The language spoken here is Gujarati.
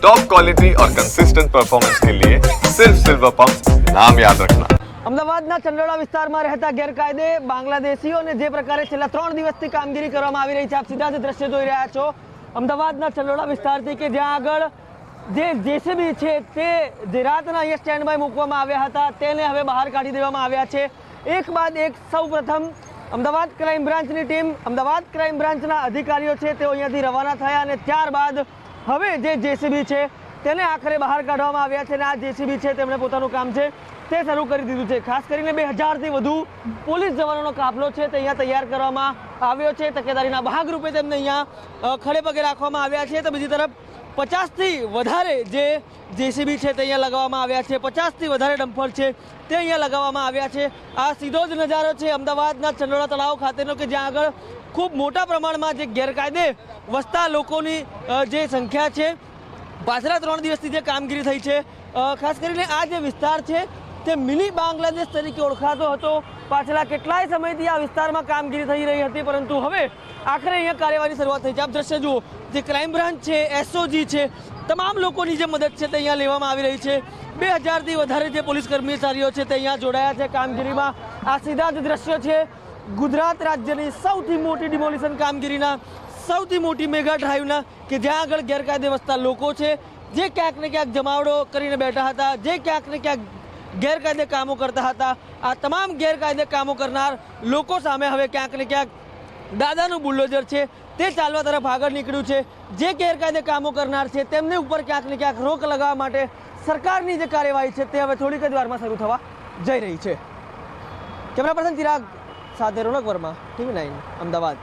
टॉप क्वालिटी और कंसिस्टेंट परफॉर्मेंस के लिए सिर्फ सिल्वर पंप नाम याद रखना। અમદાવાદના ચંડોળા વિસ્તારમાં રહેતા ગેરકાયદે બાંગ્લાદેશીઓને જે પ્રકારે છેલ્લા 3 દિવસથી કામગીરી કરવામાં આવી રહી છે, આપ સીધા જ દ્રશ્ય જોઈ રહ્યા છો અમદાવાદના ચંડોળા વિસ્તારથી, કે જ્યાં આગળ જે જેસીબી છે તે જે રાતના અહીંયા સ્ટેન્ડ બાય મૂકવામાં આવ્યા હતા તેને હવે બહાર કાઢી દેવામાં આવ્યા છે। એક બાદ એક સૌપ્રથમ અમદાવાદ ક્રાઇમ બ્રાન્ચની ટીમ, અમદાવાદ ક્રાઇમ બ્રાન્ચના અધિકારીઓ છે તેઓ અહીંયાથી રવાના થયા અને ત્યારબાદ હવે જે જેસીબી છે તેને આખરે બહાર કાઢવામાં આવ્યા છે અને આ જેસીબી છે તેમણે પોતાનું કામ છે તે શરૂ કરી દીધું છે। ખાસ કરીને 2000થી વધુ પોલીસ જવાનોનો કાફલો છે તે અહીંયા તૈયાર કરવામાં આવ્યો છે। તકેદારીના ભાગરૂપે તેમને અહીંયા ખડે પગે રાખવામાં આવ્યા છે। તો બીજી તરફ 50થી વધારે જે જેસીબી છે તે અહીંયા લગાવવામાં આવ્યા છે, 50થી વધારે ડમ્પર છે તે અહીંયા લગાવવામાં આવ્યા છે। આ સીધો જ નજારો છે અમદાવાદના ચંડોળા તળાવ ખાતેનો, કે જ્યાં આગળ ખૂબ મોટા પ્રમાણમાં જે ગેરકાયદે વસતા લોકોની જે સંખ્યા છે, પાછલા 3 દિવસથી જે કામગીરી થઈ છે, ખાસ કરીને આ જે વિસ્તાર છે તે મિની બાંગ્લાદેશ તરીકે ઓળખાતો હતો। પાછલા કેટલાય સમયથી આ વિસ્તારમાં કામગીરી થઈ રહી હતી, પરંતુ હવે આખરે અહીંયા કાર્યવાહીની શરૂઆત થઈ છે। આપ દ્રશ્ય જુઓ, જે ક્રાઇમ બ્રાન્ચ છે, એસઓજી છે, તમામ લોકોની જે મદદ છે તે અહીંયા લેવામાં આવી રહી છે। 2000થી વધારે જે પોલીસ કર્મચારીઓ છે તે અહીંયા જોડાયા છે કામગીરીમાં। આ સીધા જ દ્રશ્યો છે ગુજરાત રાજ્યની સૌથી મોટી ડિમોલિશન કામગીરીના, સૌથી મોટી મેગા ડ્રાઈવના, કે જ્યાં આગળ ગેરકાયદે વસતા લોકો છે જે ક્યાંક ને ક્યાંક જમાવડો કરીને બેઠા હતા, જે ક્યાંક ને ક્યાંક ગેરકાયદે કામો કરતા હતા। આ તમામ ગેરકાયદે કામો કરનાર લોકો સામે હવે ક્યાંક ને ક્યાંક દાદાનું બુલડોઝર છે તે ચાલવા તરફ આગળ નીકળ્યું છે। જે ગેરકાયદે કામો કરનાર છે તેમની ઉપર ક્યાંક ને ક્યાંક રોક લગાવવા માટે સરકારની જે કાર્યવાહી છે તે હવે થોડીક જ વારમાં શરૂ થવા જઈ રહી છે। કેમેરા પર્સન ચિરાગ સાથે રોનક વર્મા, TV9 અમદાવાદ।